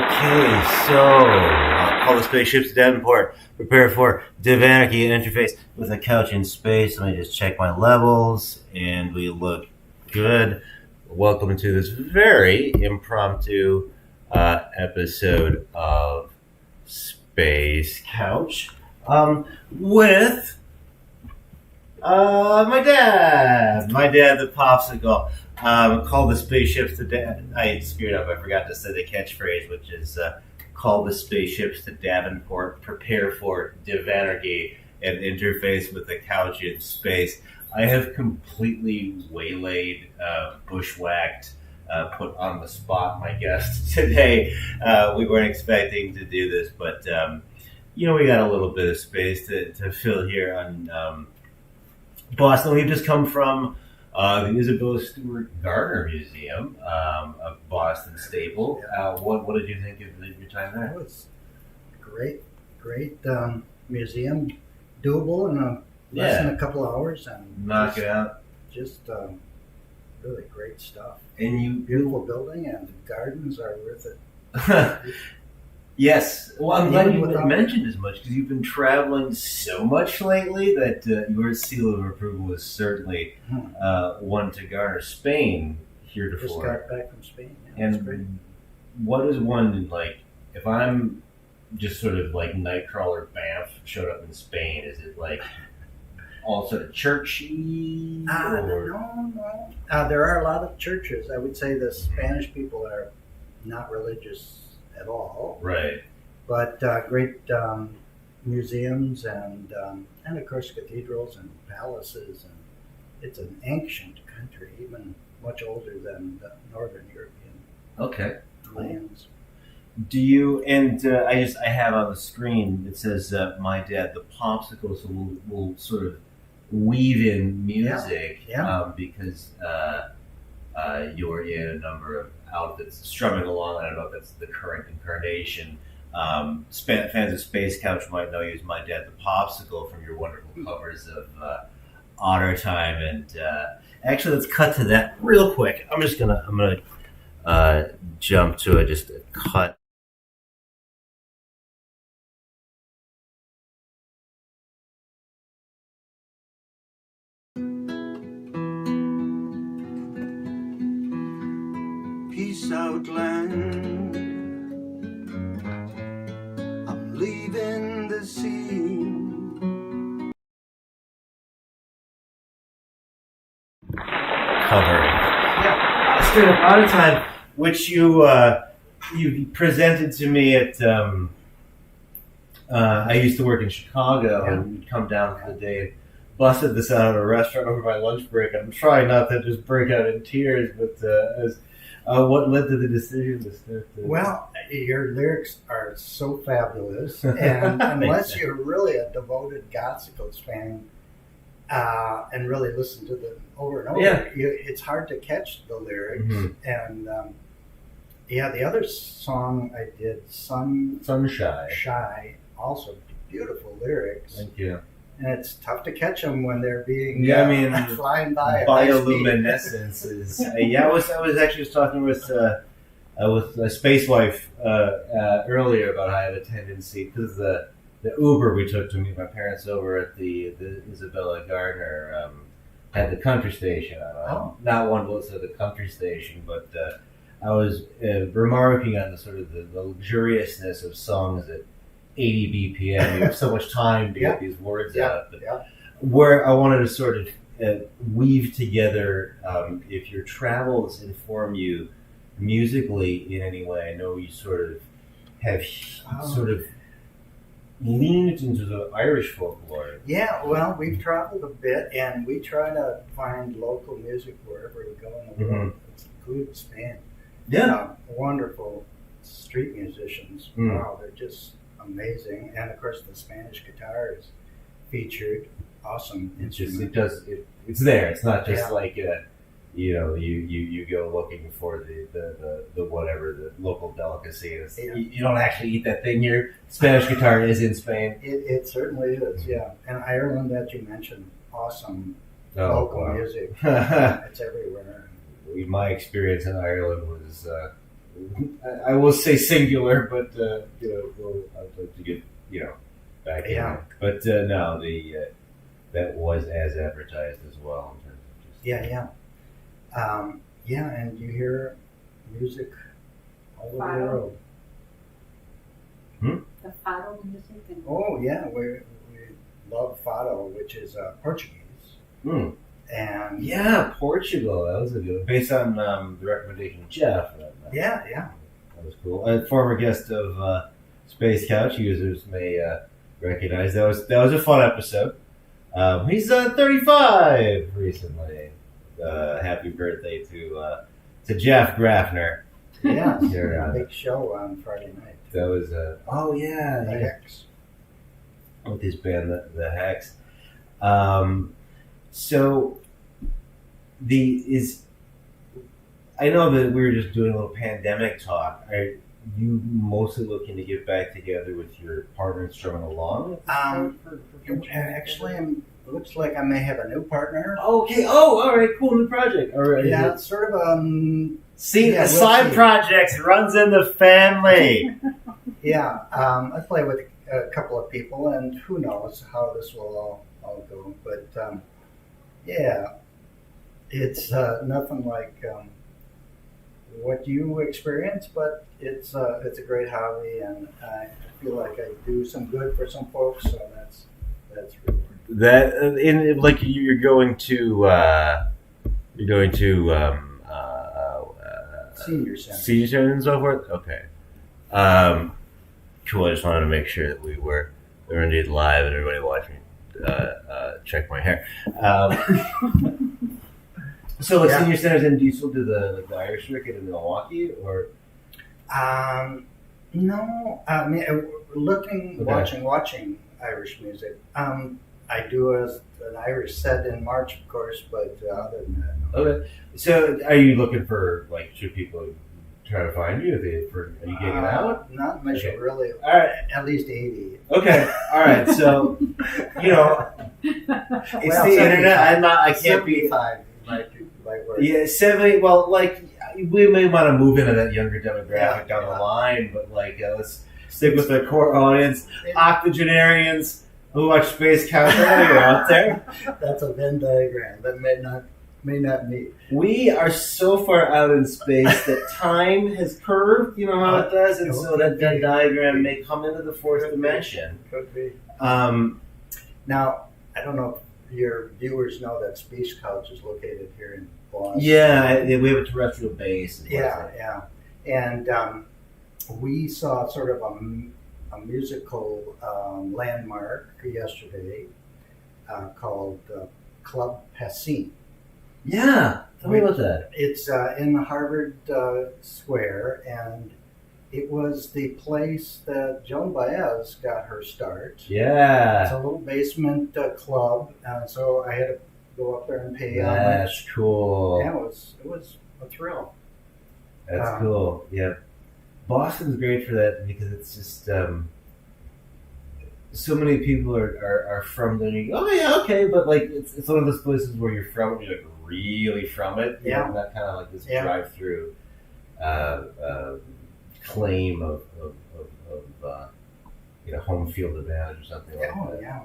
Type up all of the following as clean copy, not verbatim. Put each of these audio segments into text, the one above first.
Okay, so call the spaceships to Davenport. Prepare for Div Anarchy and interface with a couch in space. Let me just check my levels, and we look good. Welcome to this very impromptu episode of Space Couch with my dad the Pop-sicle. Call the spaceships to I screwed up. I forgot to say the catchphrase, which is call the spaceships to Davenport, prepare for Div Anarchy, and interface with the couch in space. I have completely waylaid, bushwhacked, put on the spot my guest today. We weren't expecting to do this, but we got a little bit of space to fill here on Boston. We've just come from the Isabella Stewart Gardner Museum, a Boston staple. What did you think of your time there? It was great museum, doable in less than a couple of hours, and knock it out. Just really great stuff. And beautiful building, and the gardens are worth it. Yes. Well, I'm glad you mentioned as much, because you've been traveling so much lately that your seal of approval is certainly one to garner. Spain heretofore. Just got back from Spain. Yeah, and what is one, like, if I'm just sort of like Nightcrawler Banff showed up in Spain, is it like all sort of churchy? No. There are a lot of churches. I would say the Spanish people are not religious at all, right? But great museums and of course cathedrals and palaces, and it's an ancient country, even much older than the Northern European lands. Do you? And I have on the screen, it says my dad the Popsicle, so we'll sort of weave in music, because you're in a number of outfits strumming along. I don't know if that's the current incarnation. Fans of Space Couch might know you as my dad the Popsicle from your wonderful covers of Otter Time. And actually, let's cut to that real quick. I'm gonna jump to it, just a cut. Peace out, land. I'm leaving the scene. Cover. Yeah. Straight up Out of Time, which you presented to me at. I used to work in Chicago, and we'd come down for the day and busted this out at a restaurant over my lunch break. I'm trying not to just break out in tears, but what led to the decision to start this? Well, your lyrics are so fabulous, and unless you're really a devoted Godsicles fan and really listen to them over and over, it's hard to catch the lyrics. And the other song I did, Shy, also beautiful lyrics. Thank you. And it's tough to catch them when they're being flying by. Bioluminescence is. I was actually just talking with a space wife earlier about how I have a tendency, because the Uber we took to meet my parents over at the Isabella Gardner had the country station on. Not one was at the country station, but I was remarking on the sort of the luxuriousness of songs at 80 BPM. You have so much time to get these words out. But where I wanted to sort of weave together, if your travels inform you musically in any way. I know you sort of have sort of leaned into the Irish folklore. Yeah, well, we've traveled a bit, and we try to find local music wherever we go in the world. It's good Spain. Wonderful street musicians. Wow, they're just amazing. And of course the Spanish guitar is featured. Awesome instrument. It's there. It's not just like you go looking for the whatever, the local delicacy. You don't actually eat that thing here. Spanish guitar is in Spain. It certainly is, yeah. And Ireland, that you mentioned, awesome local music. It's everywhere. My experience in Ireland was I will say singular, but I'd like to get back in. But no, that was as advertised as well. In terms of just, and you hear music all over the world. The fado music. Oh yeah, we love fado, which is Portuguese. And Portugal. That was a good one. Based on the recommendation of Jeff. Yeah. That was cool. A former guest of Space Couch users may recognize that was a fun episode. He's 35 recently. Happy birthday to Jeff Graffner. Yeah, big show on Friday night. That was the Hex. With his band, the Hex. So I know that we were just doing a little pandemic talk. Are you mostly looking to get back together with your partner and strumming along? Actually, it looks like I may have a new partner. Okay. Oh, all right. Cool. New project. All right. Yeah, it's sort of a side project runs in the family. I play with a couple of people, and who knows how this will all go. But it's nothing like what you experience, but it's a great hobby, and I feel like I do some good for some folks, so that's rewarding. That you're going to senior center. Senior center and so forth. Okay. Cool. I just wanted to make sure that we were indeed live and everybody watching check my hair. So senior centers, and do you still do the Irish circuit in Milwaukee, or? No. I mean, watching Irish music. I do an Irish set in March, of course, but other than that, no. Okay. So, are you looking for should people try to find you? Are you getting out? Not much, really. All right. At least 80. Okay. All right. So, it's the internet. I can't be 75. Might work. Yeah, 70. Well, we may want to move into that younger demographic down the line, but let's stick with the core audience, octogenarians who watch Space Couch. You're out there. That's a Venn diagram that may not meet. We are so far out in space that time has curved. You know how it does, and so that Venn diagram may come into the fourth dimension. Could be. Now, I don't know if your viewers know that Space Couch is located here in Boston. Yeah, we have a terrestrial base. Yeah. And we saw sort of a musical landmark yesterday called Club Passim. Yeah, tell me about that. It's in the Harvard Square, and it was the place that Joan Baez got her start. Yeah. It's a little basement club, so I had to go up there and pay homage. That's cool. Yeah, it was a thrill. That's cool. Yeah. Boston's great for that because it's just so many people are from there. And you go, oh yeah, okay, but it's one of those places where you're from, and you're really from it. Yeah. Not kind of this drive-through claim of home field advantage or something like that. Oh yeah,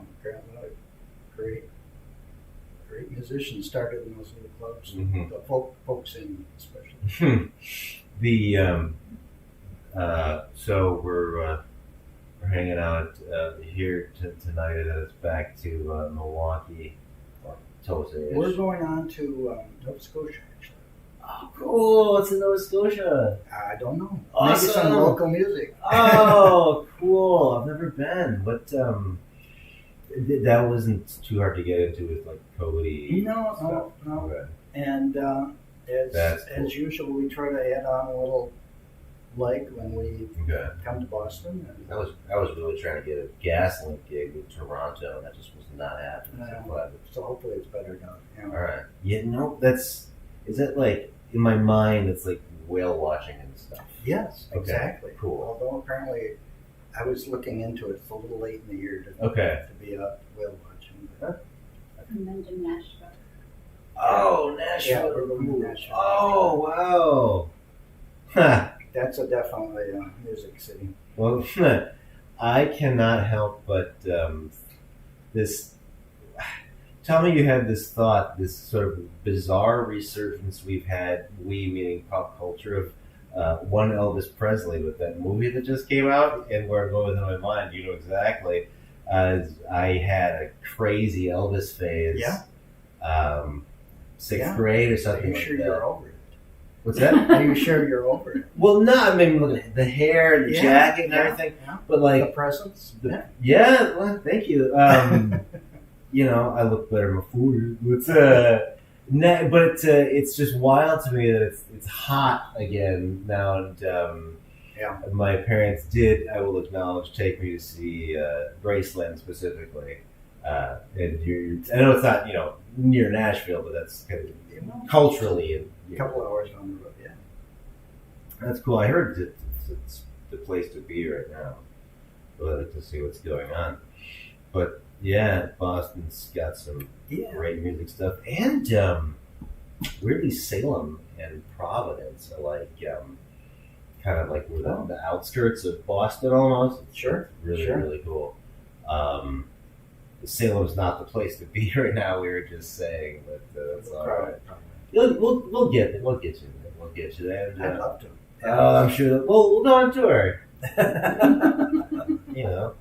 great musicians started in those little clubs. Mm-hmm. The folk scene especially. So we're hanging out here tonight, and then it's back to Milwaukee or Tulsa. We're going on to Nova Scotia, actually. Oh, cool! What's in Nova Scotia? I don't know. Awesome. Maybe some local music. Oh, cool! I've never been, but that wasn't too hard to get into with Cody. No. Okay. And That's cool. as usual, we try to add on a little leg when we come to Boston. I was really trying to get a gas link gig with Toronto, and that just was not happening. So hopefully it's better now. Yeah. All right. Yeah. No. Is that in my mind? It's like whale watching and stuff. Yes. Okay. Exactly. Cool. Although apparently, I was looking into it. It's a little late in the year to be out whale watching. And then to Nashville. Oh, Nashville. Yeah, we're going to Nashville. Oh, wow. That's a definitely a music city. Well, I cannot help but this. Tell me you had this thought, this sort of bizarre resurgence we've had, we meaning pop culture, of one Elvis Presley with that movie that just came out, and where I'm going with in my mind, you know exactly. I had a crazy Elvis phase. Yeah. Sixth grade or Are something you like sure that. you're over it? What's that? Are you sure you're over it? Well, no, I mean, look at the hair, the Yeah, jacket, and yeah, everything. yeah. But The like, presents? yeah, well, thank you. You know, I look better before. But it's just wild to me that it's hot again now. And Yeah. my parents did, I will acknowledge, take me to see Graceland specifically. And I know it's not, you know, near Nashville, but that's kind of culturally. And, A couple hours on the road, yeah. that's cool. I heard that it's the place to be right now. To see what's going on. But yeah, Boston's got some Yeah. great music stuff, and weirdly Salem and Providence are like kind of like we're the outskirts of Boston almost. Sure. Really, Sure. really cool. Salem's not the place to be right now. We were just saying, but that's all right. We'll get there. We'll get you there. We'll get you there. And, I'd love to. I'm sure that we'll go on tour. You know.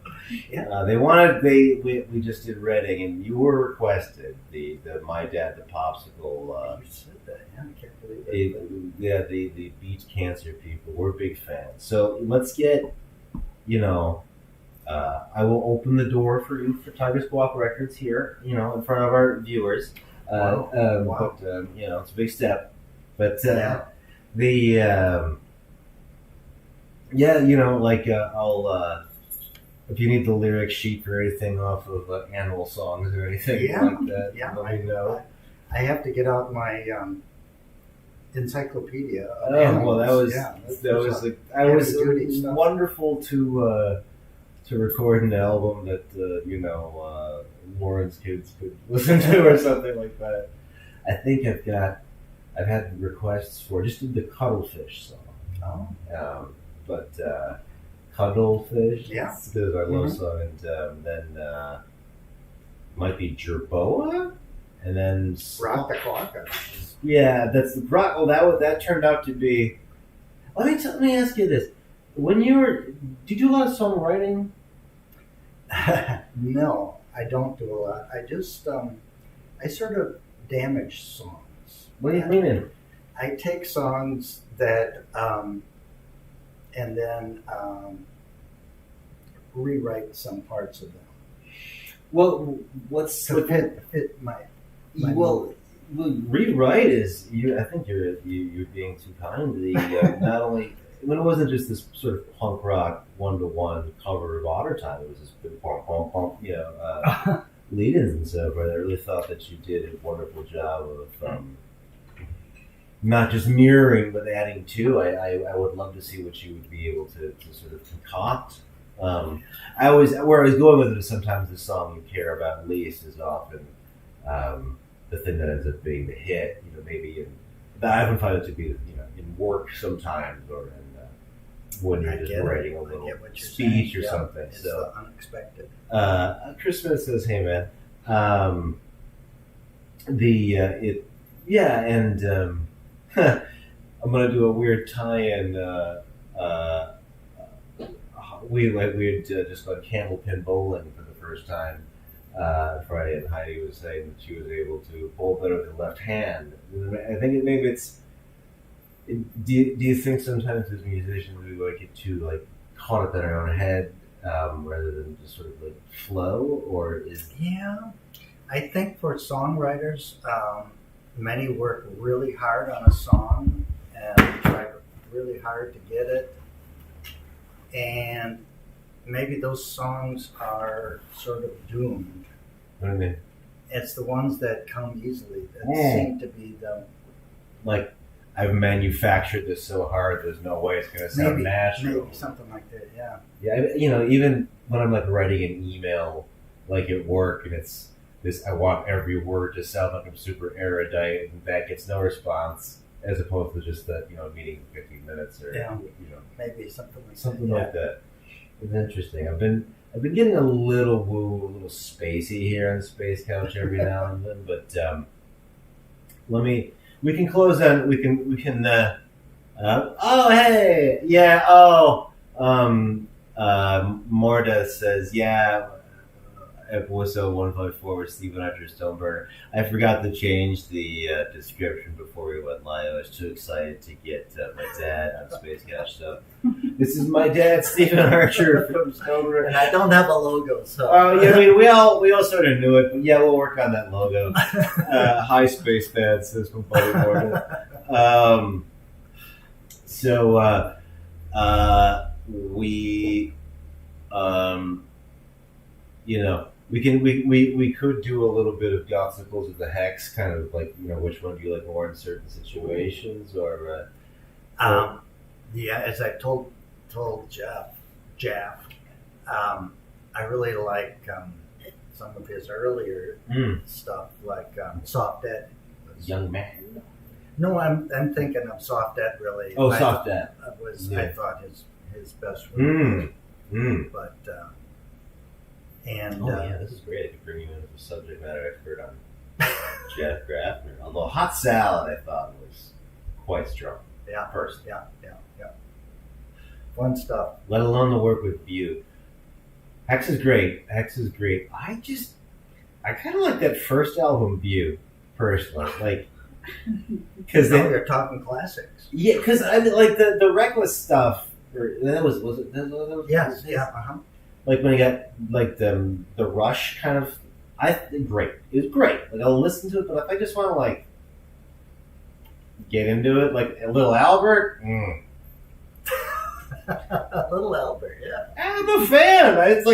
Yeah. We just did Reading, and you were requested the My Dad the Pop-sicle. You said that, yeah. I can't believe it. The Beach Cancer people. We're big fans. So let's get, you know, I will open the door for you for Tiger Squawk Records here, you know, in front of our viewers. Wow. But you know, it's a big step. But Yeah. yeah, you know, like I'll. If you need the lyric sheet for anything off of animal songs or anything Yeah, like that, yeah, let me know. I have to get out my encyclopedia. Of Oh animals. well, that was heavy-duty stuff. wonderful to record an album that you know Warren's kids could listen to or something like that. I think I've had requests for just the Cuddlefish song. Oh. But Cuddlefish, Yeah. because our love song, and then might be Jerboa, and then Rock the Clock. yeah, that's the rock. Oh, that turned out to be. Let me ask you this: did you do a lot of songwriting? No, I don't do a lot. I just, I sort of damage songs. What do you mean? I take songs that, and then rewrite some parts of them Well, what's to fit my well, rewrite is you. I think you're being too kind. Not only when it wasn't just this sort of punk rock 1-to-1 cover of Otter Time, it was this big pom pom pom, you know, lead-ins and stuff. Right? I really thought that you did a wonderful job of not just mirroring, but adding to. I would love to see what you would be able to sort of concoct. Where I was going with it is sometimes the song you care about least is often the thing that ends up being the hit. You know, maybe I often find it to be, you know, in work sometimes, or in when you're just writing a little speech or something. It's so unexpected. Chris Smith says, "Hey man, I'm gonna do a weird tie-in. We had just gone candlepin bowling for the first time Friday, and Heidi was saying that she was able to bowl better with the left hand. I think maybe it's. Do you think sometimes as musicians we like get too like caught up in our own head rather than just sort of like flow, or is? Yeah, I think for songwriters, many work really hard on a song and try really hard to get it, and maybe those songs are sort of doomed. What do you mean? It's the ones that come easily that seem to be the like. I've manufactured this so hard. There's no way it's going to sound natural. Maybe something like that. Yeah. Yeah, you know, even when I'm like writing an email, like at work, and it's this, I want every word to sound like I'm super erudite, and that gets no response. as opposed to just that meeting in 15 minutes or Yeah. Maybe something like something that. like that. It's interesting. I've been getting a little a little spacey here on Space Couch every now and then, but we can close on we can oh hey yeah Morda says episode 154 with Stephen Hunter Stoneburner. I forgot to change the description before we went live. I was too excited to get my dad on Space Couch. So this is my dad, Stephen Archer from Stoneburner. And I don't have a logo, so. Yeah, I mean, we all sort of knew it, but yeah, we'll work on that logo. Hi, Space Dad, says from Buddy Morgan. We could do a little bit of Gothicals of the Hex, kind of like which one do you like more in certain situations, or as I told Jeff, I really like some of his earlier stuff, like Soft Ed. Young Man. No, I'm thinking of Soft Ed. Really. Oh, Soft Ed was yeah. I thought his best work. But this is great. I could bring you in as a subject matter expert on Jeff Grafner. Although Hot Salad, I thought was quite strong. Yeah, first. Yeah. Fun stuff. Let alone the work with View. Hex is great. I kind of like that first album, View, personally. Like, because now you're talking classics. Yeah, because I mean, like the Reckless stuff. That was it? Yes. Like when he got like the Rush kind of. Great. It was great. Like I'll listen to it, but if I just want to like get into it, like a Little Albert. Little Albert, yeah. I'm a fan.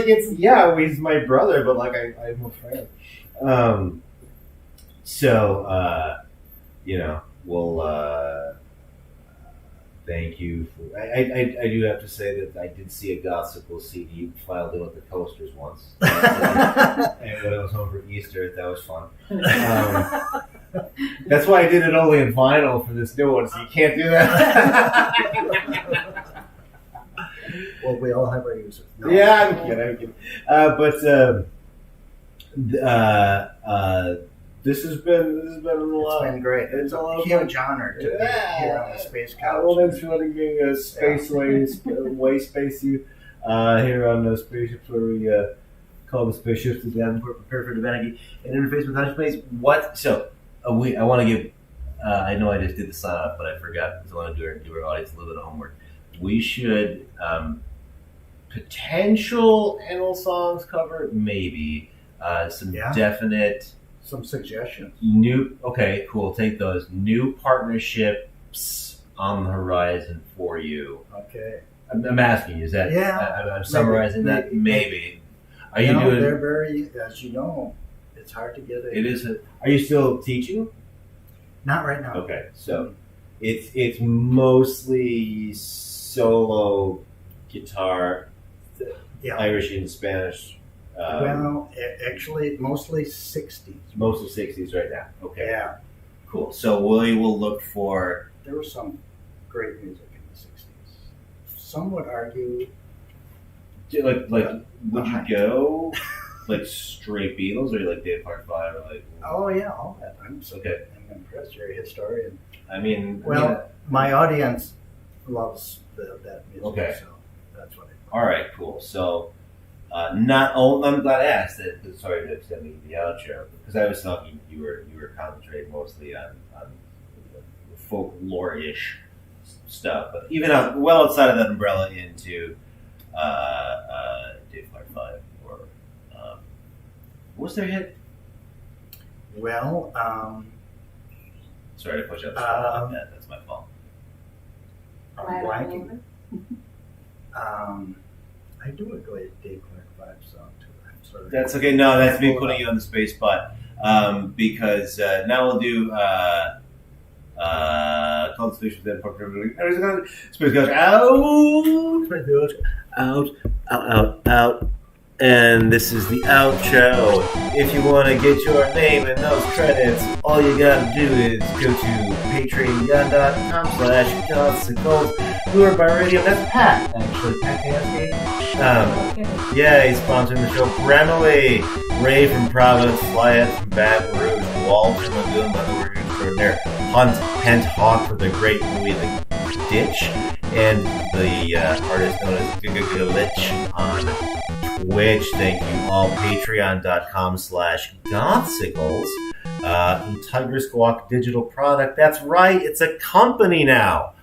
He's my brother, but like I'm a fan. We'll thank you. I do have to say that I did see a Gothicals CD filed in with the Coasters once, and when I was home for Easter, that was fun. That's why I did it only in vinyl for this new one, so you can't do that. Well, we all have our uses. No. Yeah, I'm kidding. This has been a lot. It's been great. It's a huge honor to be here on the Space Couch. Well, thanks for letting me way space you here on the Spaceships, where we call the spaceships to Davenport, prepare for divinity, and interface with hyperspace. What? So I want to give. I know I just did the sign off, but I forgot because I want to do our audience a little bit of homework. We should potential Animal Songs cover, maybe some definite. Some suggestions. Okay, cool. Take those. New partnerships on the horizon for you. Okay. I'm asking you, is that? Yeah. I'm summarizing that. Maybe. Are you doing? They're very, as you know, it's hard to get It is. Are you still teaching? Not right now. Okay, so it's mostly solo guitar, Irish and Spanish. Actually, mostly 60s. Mostly 60s right now. Okay. Yeah. Cool. So we will look for. There was some great music in the 60s. Some would argue. Would you go like straight Beatles, or you like Dave Clark 5, or like? Oh yeah, all that. I'm impressed. You're a historian. I mean, my audience loves that music. Okay. So that's what. All right. Cool. So. I'm glad I asked it. Sorry to extend the outro, because I was thinking you were concentrating mostly on folklore-ish stuff, but even well outside of that umbrella into Dave Clark 5 or what's their hit? Well, sorry to push up the spot like that. That's my fault. I'm blanking. I do a great Dave Clark 5 song too. I'm sorry. That's okay. No, that's me putting you on the space spot. Because now we'll do call the space then space goes out, out. And this is the outro. If you want to get your name in those credits, all you gotta do is go to patreon.com/gothsicles. Lured by Radio. That's Pat, actually. Pat Kansky. Yeah, he's sponsoring the show. Bramley, Ray from Providence, Flyette from Baton Rouge, Walter Magoon by the word extraordinaire, Hunt Hawk for the great movie The Ditch, and the artist known as Glitch on Twitch. Thank you all. Patreon.com/gothsicles. Tiger Squawk digital product. That's right, it's a company now.